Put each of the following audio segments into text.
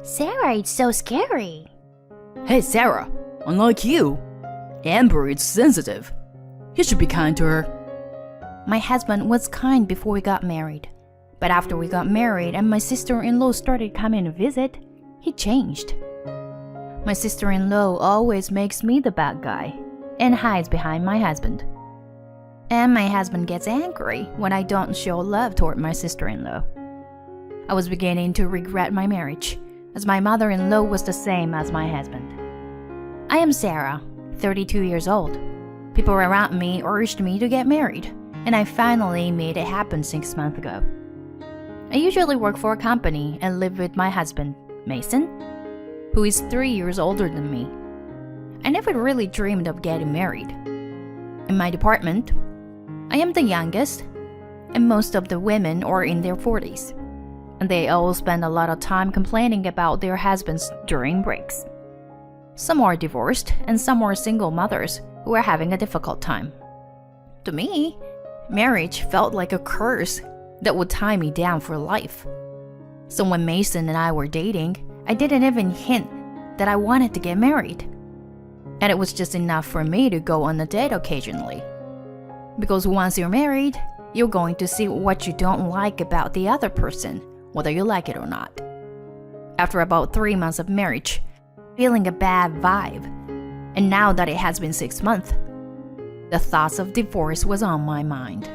Sarah, it's so scary. Hey Sarah, unlike you, Amber is sensitive. You should be kind to her. My husband was kind before we got married. But after we got married and my sister-in-law started coming to visit, he changed. My sister-in-law always makes me the bad guy and hides behind my husband. And my husband gets angry when I don't show love toward my sister-in-law. I was beginning to regret my marriage, as my mother-in-law was the same as my husband. I am Sarah, 32 years old. People around me urged me to get married, and I finally made it happen 6 months ago. I usually work for a company and live with my husband, Mason, who is 3 years older than me. I never really dreamed of getting married. In my department, I am the youngest, and most of the women are in their 40s, and they all spend a lot of time complaining about their husbands during breaks. Some are divorced, and some are single mothers who are having a difficult time. To me, marriage felt like a curse that would tie me down for life. So when Mason and I were dating, I didn't even hint that I wanted to get married. And it was just enough for me to go on a date occasionally. Because once you're married, you're going to see what you don't like about the other person, whether you like it or not. After about 3 months of marriage, feeling a bad vibe, and now that it has been 6 months, the thoughts of divorce was on my mind.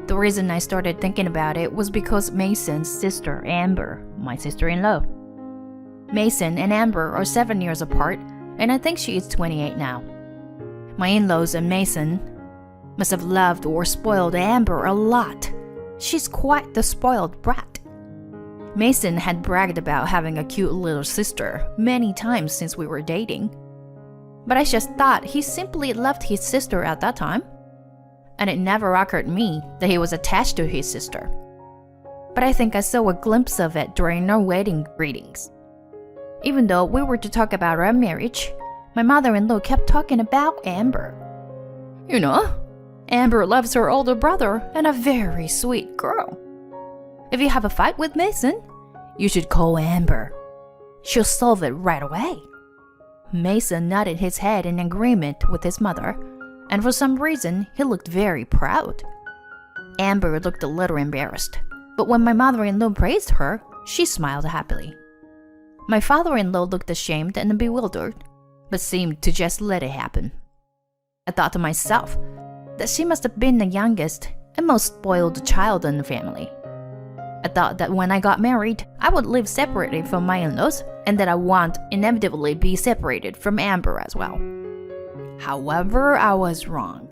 The reason I started thinking about it was because Mason's sister, Amber, my sister-in-law. Mason and Amber are 7 years apart, and I think she is 28 now. My in-laws and Mason must have loved or spoiled Amber a lot. She's quite the spoiled brat. Mason had bragged about having a cute little sister many times since we were dating. But I just thought he simply loved his sister at that time. And it never occurred to me that he was attached to his sister. But I think I saw a glimpse of it during our wedding greetings. Even though we were to talk about our marriage, my mother-in-law kept talking about Amber. You know, Amber loves her older brother and a very sweet girl. If you have a fight with Mason, you should call Amber. She'll solve it right away. Mason nodded his head in agreement with his mother, and for some reason, he looked very proud. Amber looked a little embarrassed, but when my mother-in-law praised her, she smiled happily. My father-in-law looked ashamed and bewildered, but seemed to just let it happen. I thought to myself that she must have been the youngest and most spoiled child in the family. I thought that when I got married, I would live separately from my in-laws, and that I would inevitably be separated from Amber as well. However, I was wrong.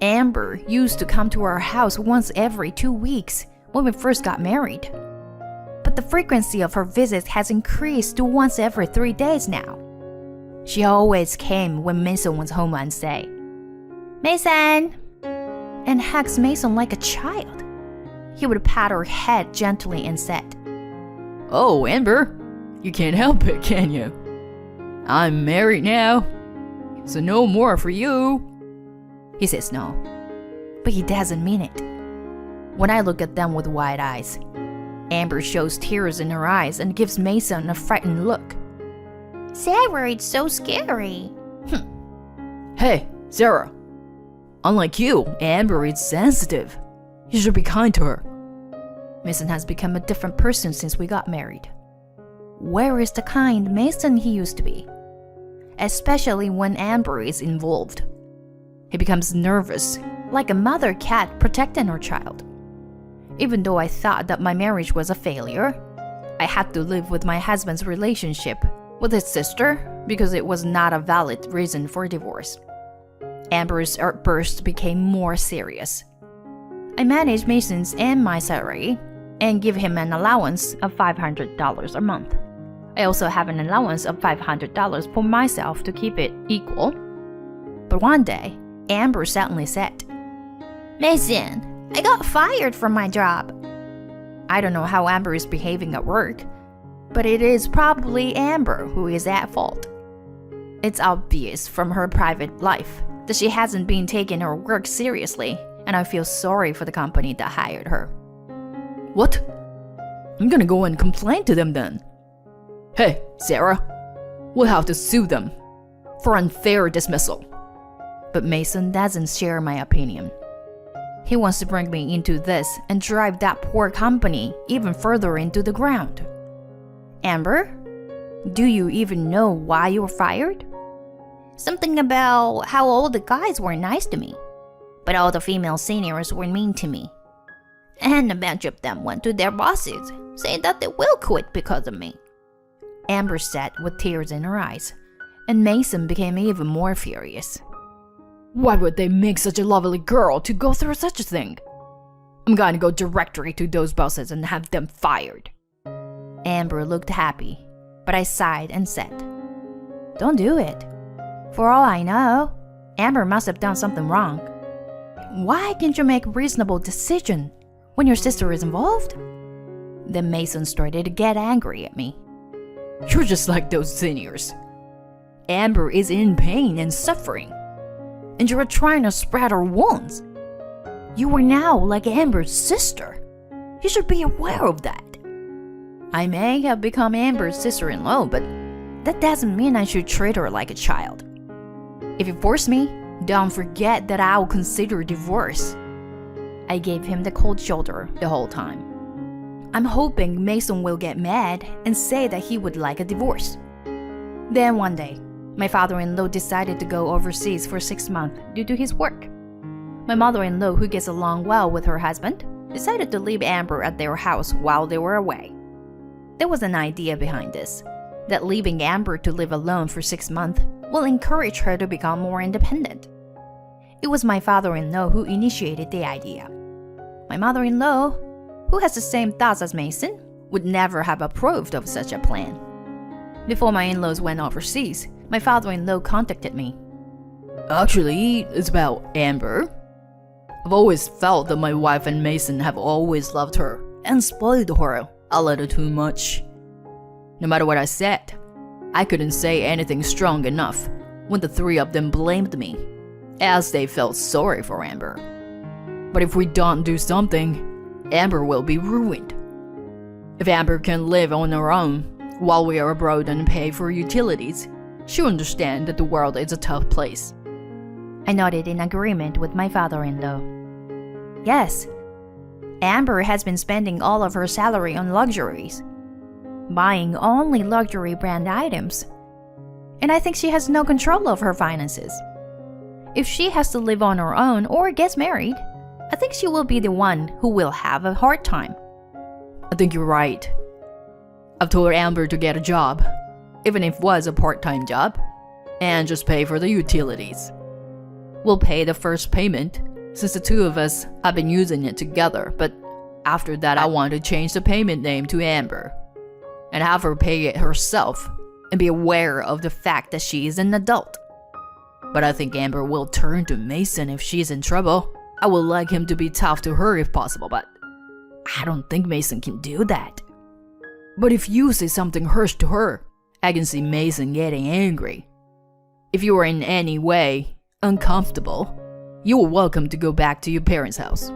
Amber used to come to our house once every 2 weeks when we first got married. But the frequency of her visits has increased to once every 3 days now. She always came when Mason was home and say, "Mason!" and hugs Mason like a child. He would pat her head gently and said, Oh, Amber, you can't help it, can you? I'm married now, so no more for you. He says no, but he doesn't mean it. When I look at them with wide eyes, Amber shows tears in her eyes and gives Mason a frightened look. Sarah, it's so scary. Hey, Sarah. Unlike you, Amber is sensitive. You should be kind to her. Mason has become a different person since we got married. Where is the kind Mason he used to be? Especially when Amber is involved. He becomes nervous, like a mother cat protecting her child. Even though I thought that my marriage was a failure, I had to live with my husband's relationship with his sister because it was not a valid reason for divorce. Amber's outburst became more serious. I manage Mason's and my salary and give him an allowance of $500 a month. I also have an allowance of $500 for myself to keep it equal. But one day, Amber suddenly said, "Mason, I got fired from my job." I don't know how Amber is behaving at work, but it is probably Amber who is at fault. It's obvious from her private life that she hasn't been taking her work seriously, and I feel sorry for the company that hired her. What? I'm gonna go and complain to them then. Hey, Sarah, we'll have to sue them for unfair dismissal. But Mason doesn't share my opinion. He wants to bring me into this and drive that poor company even further into the ground. Amber, do you even know why you were fired? Something about how all the guys were nice to me, but all the female seniors were mean to me. And a bunch of them went to their bosses, saying that they will quit because of me. Amber said with tears in her eyes, and Mason became even more furious. Why would they make such a lovely girl to go through such a thing? I'm gonna go directly to those bosses and have them fired. Amber looked happy, but I sighed and said, Don't do it. For all I know, Amber must have done something wrong. Why can't you make a reasonable decision when your sister is involved? Then Mason started to get angry at me. You're just like those seniors. Amber is in pain and suffering, and you're trying to spread her wounds. You are now like Amber's sister. You should be aware of that. I may have become Amber's sister-in-law, but that doesn't mean I should treat her like a child. If you force me, don't forget that I'll consider divorce. I gave him the cold shoulder the whole time. I'm hoping Mason will get mad and say that he would like a divorce. Then one day, my father-in-law decided to go overseas for 6 months due to his work. My mother-in-law, who gets along well with her husband, decided to leave Amber at their house while they were away. There was an idea behind this, that leaving Amber to live alone for 6 months will encourage her to become more independent. It was my father-in-law who initiated the idea. My mother-in-law, who has the same thoughts as Mason, would never have approved of such a plan. Before my in-laws went overseas, my father-in-law contacted me. Actually, it's about Amber. I've always felt that my wife and Mason have always loved her and spoiled her a little too much. No matter what I said, I couldn't say anything strong enough when the three of them blamed me, as they felt sorry for Amber. But if we don't do something, Amber will be ruined. If Amber can live on her own while we are abroad and pay for utilities, she'll understand that the world is a tough place. I nodded in agreement with my father-in-law. Yes, Amber has been spending all of her salary on luxuries, buying only luxury brand items, and I think she has no control of her finances. If she has to live on her own or gets married, I think she will be the one who will have a hard time. I think you're right. I've told Amber to get a job, even if it was a part-time job, and just pay for the utilities. We'll pay the first payment, since the two of us have been using it together, but after that I want to change the payment name to Amber, and have her pay it herself, and be aware of the fact that she is an adult. But I think Amber will turn to Mason if she's in trouble. I would like him to be tough to her if possible, but I don't think Mason can do that. But if you say something harsh to her, I can see Mason getting angry. If you are in any way uncomfortable, you are welcome to go back to your parents' house.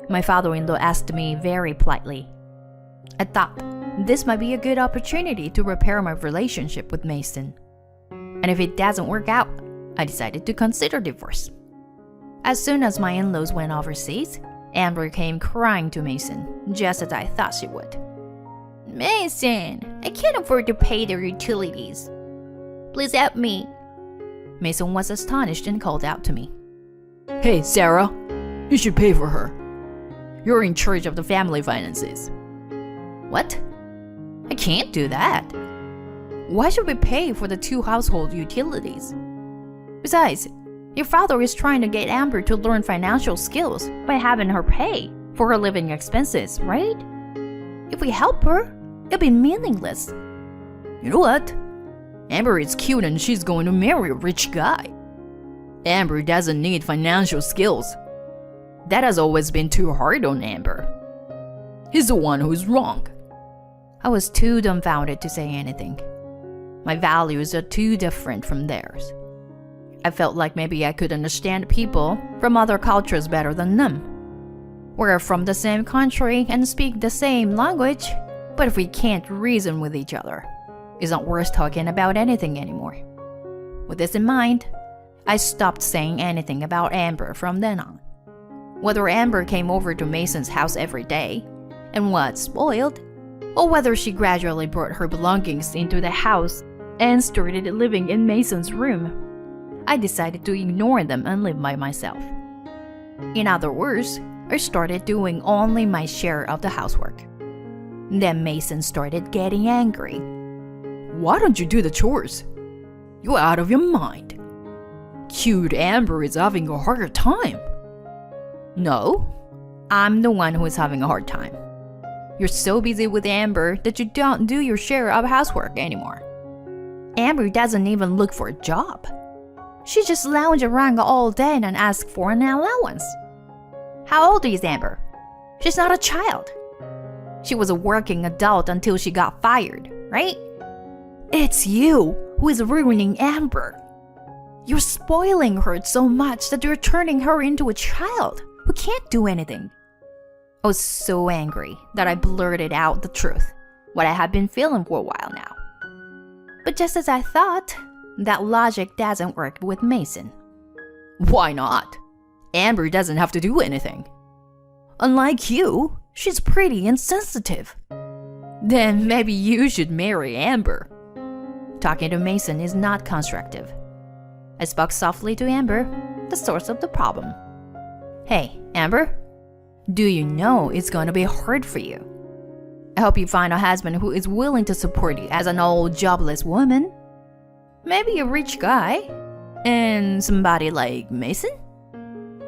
My father-in-law asked me very politely. I thought this might be a good opportunity to repair my relationship with Mason. And if it doesn't work out, I decided to consider divorce. As soon as my in-laws went overseas, Amber came crying to Mason, just as I thought she would. Mason, I can't afford to pay their utilities. Please help me. Mason was astonished and called out to me. Hey, Sarah, you should pay for her. You're in charge of the family finances. What? I can't do that. Why should we pay for the 2 household utilities? Besides, your father is trying to get Amber to learn financial skills by having her pay for her living expenses, right? If we help her, it'll be meaningless. You know what? Amber is cute and she's going to marry a rich guy. Amber doesn't need financial skills. That has always been too hard on Amber. He's the one who's wrong. I was too dumbfounded to say anything. My values are too different from theirs. I felt like maybe I could understand people from other cultures better than them. We're from the same country and speak the same language, but if we can't reason with each other, It's not worth talking about anything anymore. With this in mind, I stopped saying anything about Amber from then on. Whether Amber came over to Mason's house every day and was spoiled, or whether she gradually brought her belongings into the house and started living in Mason's room, I decided to ignore them and live by myself. In other words, I started doing only my share of the housework. Then Mason started getting angry. Why don't you do the chores? You're out of your mind. Cute Amber is having a harder time. No, I'm the one who is having a hard time. You're so busy with Amber that you don't do your share of housework anymore. Amber doesn't even look for a job. She just lounges around all day and asks for an allowance. How old is Amber? She's not a child. She was a working adult until she got fired, right? It's you who is ruining Amber. You're spoiling her so much that you're turning her into a child who can't do anything. I was so angry that I blurted out the truth, what I had been feeling for a while now. But just as I thought, that logic doesn't work with Mason. Why not? Amber doesn't have to do anything. Unlike you, she's pretty and sensitive. Then maybe you should marry Amber. Talking to Mason is not constructive. I spoke softly to Amber, the source of the problem. Hey, Amber, do you know it's going to be hard for you? I hope you find a husband who is willing to support you as an old jobless woman. Maybe a rich guy, and somebody like Mason?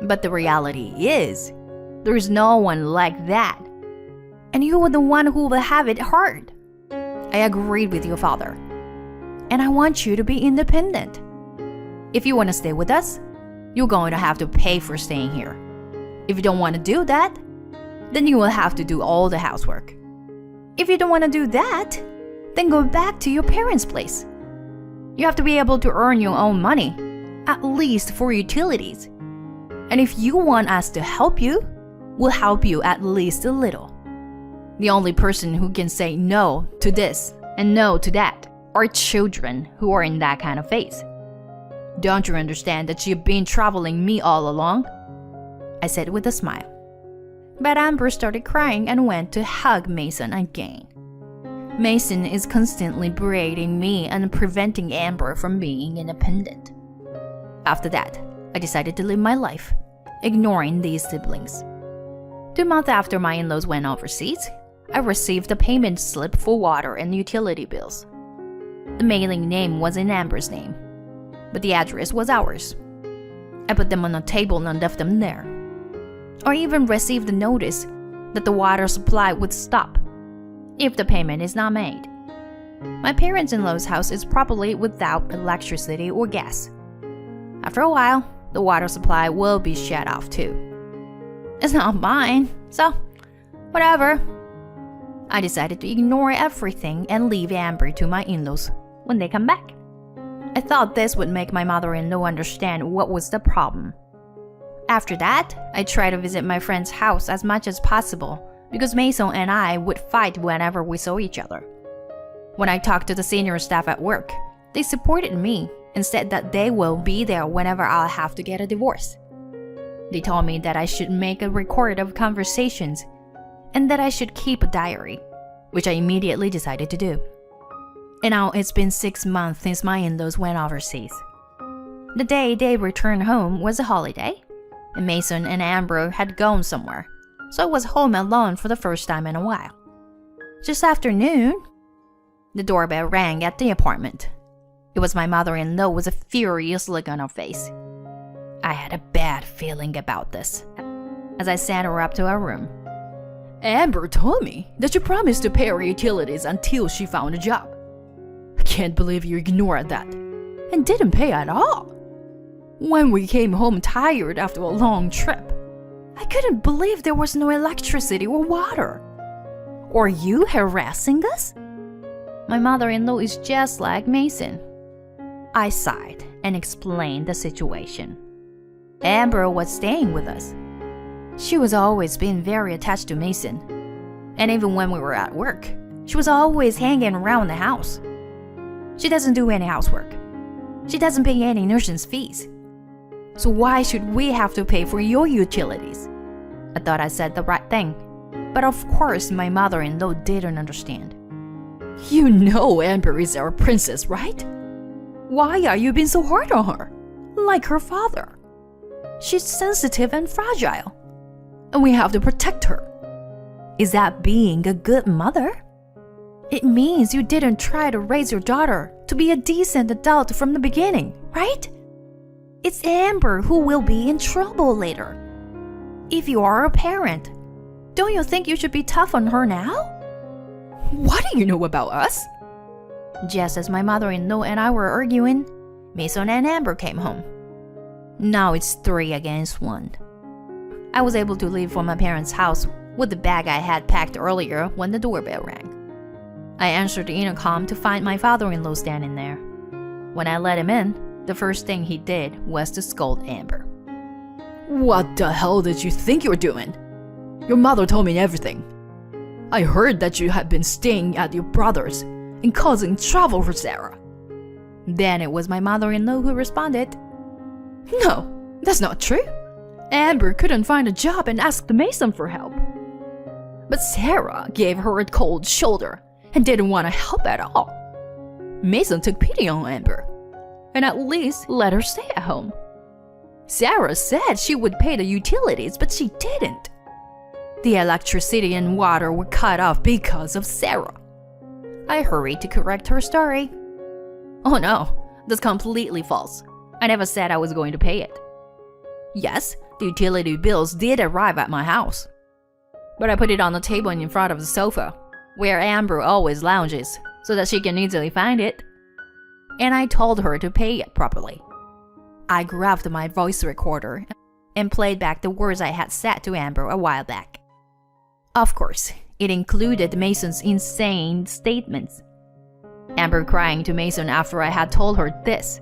But the reality is, there's no one like that. And you are the one who will have it hard. I agreed with your father. And I want you to be independent. If you want to stay with us, you're going to have to pay for staying here. If you don't want to do that, then you will have to do all the housework. If you don't want to do that, then go back to your parents' place. You have to be able to earn your own money, at least for utilities. And if you want us to help you, we'll help you at least a little. The only person who can say no to this and no to that are children who are in that kind of phase. Don't you understand that you've been troubling me all along? I said with a smile. But Amber started crying and went to hug Mason again. Mason is constantly berating me and preventing Amber from being independent. After that, I decided to live my life, ignoring these siblings. 2 months after my in-laws went overseas, I received a payment slip for water and utility bills. The mailing name was in Amber's name, but the address was ours. I put them on a table and left them there. I even received a notice that the water supply would stop if the payment is not made. My parents-in-law's house is probably without electricity or gas. After a while, the water supply will be shut off too. It's not mine, so whatever. I decided to ignore everything and leave Amber to my in-laws when they come back. I thought this would make my mother-in-law understand what was the problem. After that, I tried to visit my friend's house as much as possible because Mason and I would fight whenever we saw each other. When I talked to the senior staff at work, they supported me and said that they will be there whenever I'll have to get a divorce. They told me that I should make a record of conversations and that I should keep a diary, which I immediately decided to do. And now it's been 6 months since my in-laws went overseas. The day they returned home was a holiday, and Mason and Amber had gone somewhere, so I was home alone for the first time in a while. Just after noon, the doorbell rang at the apartment. It was my mother-in-law with a furious look on her face. I had a bad feeling about this, as I sent her up to her room. Amber told me that you promised to pay her utilities until she found a job. I can't believe you ignored that and didn't pay at all. When we came home tired after a long trip, I couldn't believe there was no electricity or water. Are you harassing us? My mother-in-law is just like Mason. I sighed and explained the situation. Amber was staying with us. She was always been very attached to Mason. And even when we were at work, she was always hanging around the house. She doesn't do any housework. She doesn't pay any nurse's fees. So why should we have to pay for your utilities? I thought I said the right thing. But of course, my mother-in-law didn't understand. You know Amber is our princess, right? Why are you being so hard on her? Like her father. She's sensitive and fragile. And we have to protect her. Is that being a good mother? It means you didn't try to raise your daughter to be a decent adult from the beginning, right? It's Amber who will be in trouble later. If you are a parent, don't you think you should be tough on her now? What do you know about us? Just as my mother-in-law and I were arguing, Mason and Amber came home. Now it's 3 against 1. I was able to leave for my parents' house with the bag I had packed earlier when the doorbell rang. I answered the intercom to find my father-in-law standing there. When I let him in, the first thing he did was to scold Amber. What the hell did you think you were doing? Your mother told me everything. I heard that you had been staying at your brother's and causing trouble for Sarah. Then it was my mother-in-law who responded. No, that's not true. Amber couldn't find a job and asked Mason for help. But Sarah gave her a cold shoulder and didn't want to help at all. Mason took pity on Amber and at least let her stay at home. Sarah said she would pay the utilities, but she didn't. The electricity and water were cut off because of Sarah. I hurried to correct her story. Oh no, that's completely false. I never said I was going to pay it. Yes, the utility bills did arrive at my house. But I put it on the table in front of the sofa, where Amber always lounges, so that she can easily find it. And I told her to pay it properly. I grabbed my voice recorder and played back the words I had said to Amber a while back. Of course, it included Mason's insane statements. Amber crying to Mason after I had told her this,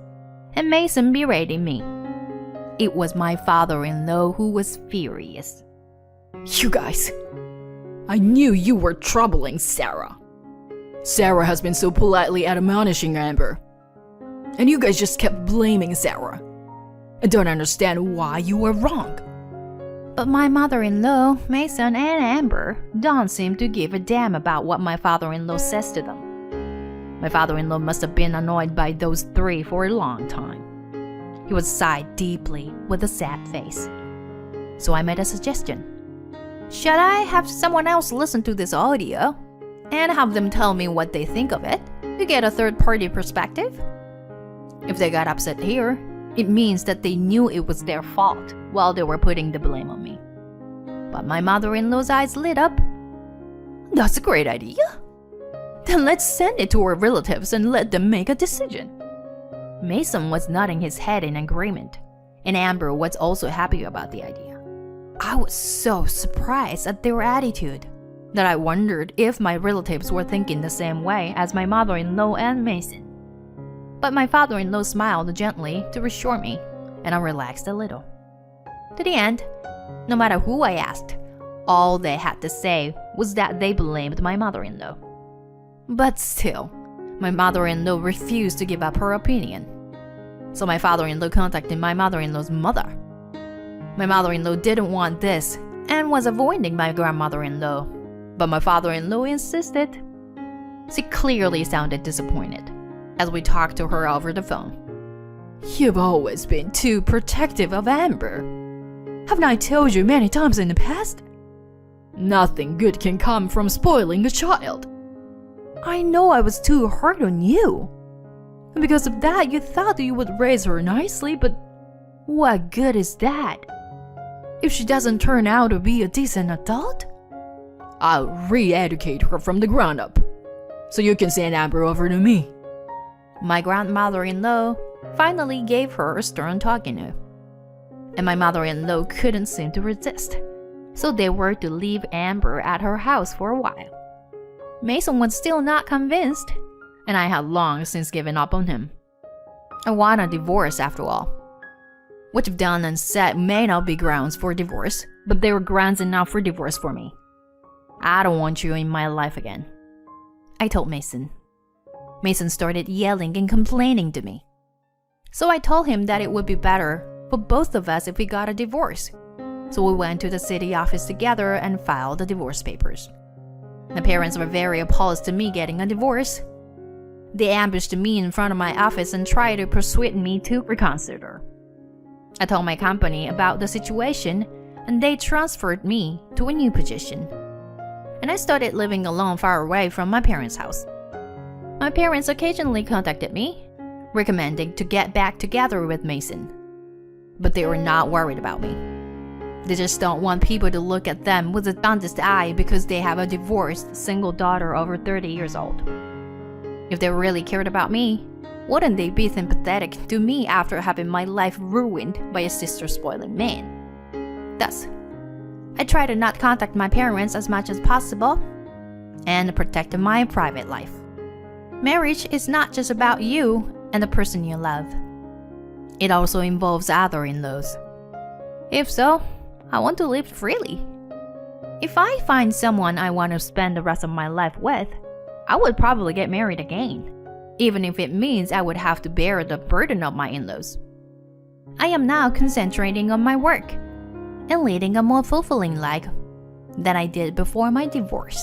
and Mason berating me. It was my father-in-law who was furious. You guys, I knew you were troubling Sarah. Sarah has been so politely admonishing Amber. And you guys just kept blaming Sarah. I don't understand why you were wrong. But my mother-in-law, Mason, and Amber don't seem to give a damn about what my father-in-law says to them. My father-in-law must have been annoyed by those 3 for a long time. He would sigh deeply with a sad face. So I made a suggestion. Should I have someone else listen to this audio and have them tell me what they think of it to get a third-party perspective? If they got upset here, it means that they knew it was their fault while they were putting the blame on me. But my mother-in-law's eyes lit up. That's a great idea. Then let's send it to our relatives and let them make a decision. Mason was nodding his head in agreement, and Amber was also happy about the idea. I was so surprised at their attitude that I wondered if my relatives were thinking the same way as my mother-in-law and Mason. But my father-in-law smiled gently to reassure me, and I relaxed a little. To the end, no matter who I asked, all they had to say was that they blamed my mother-in-law. But still, my mother-in-law refused to give up her opinion. So my father-in-law contacted my mother-in-law's mother. My mother-in-law didn't want this and was avoiding my grandmother-in-law, but my father-in-law insisted. She clearly sounded disappointed as we talked to her over the phone. You've always been too protective of Amber. Haven't I told you many times in the past? Nothing good can come from spoiling a child. I know I was too hard on you. And because of that, you thought you would raise her nicely, but what good is that? If she doesn't turn out to be a decent adult? I'll re-educate her from the ground up, so you can send Amber over to me. My grandmother-in-law finally gave her a stern talking to, and my mother-in-law couldn't seem to resist, so they were to leave Amber at her house for a while. Mason was still not convinced, and I had long since given up on him. I want a divorce after all. What you've done and said may not be grounds for divorce, but they were grounds enough for divorce for me. I don't want you in my life again, I told Mason. Mason started yelling and complaining to me. So I told him that it would be better for both of us if we got a divorce. So we went to the city office together and filed the divorce papers. The parents were very opposed to me getting a divorce. They ambushed me in front of my office and tried to persuade me to reconsider. I told my company about the situation, and they transferred me to a new position. And I started living alone far away from my parents' house. My parents occasionally contacted me, recommending to get back together with Mason. But they were not worried about me. They just don't want people to look at them with a jaundiced eye because they have a divorced single daughter over 30 years old. If they really cared about me, wouldn't they be sympathetic to me after having my life ruined by a sister-spoiling man? Thus, I try to not contact my parents as much as possible and protect my private life. Marriage is not just about you and the person you love. It also involves other in-laws. If so, I want to live freely. If I find someone I want to spend the rest of my life with, I would probably get married again, even if it means I would have to bear the burden of my in-laws. I am now concentrating on my work and leading a more fulfilling life than I did before my divorce.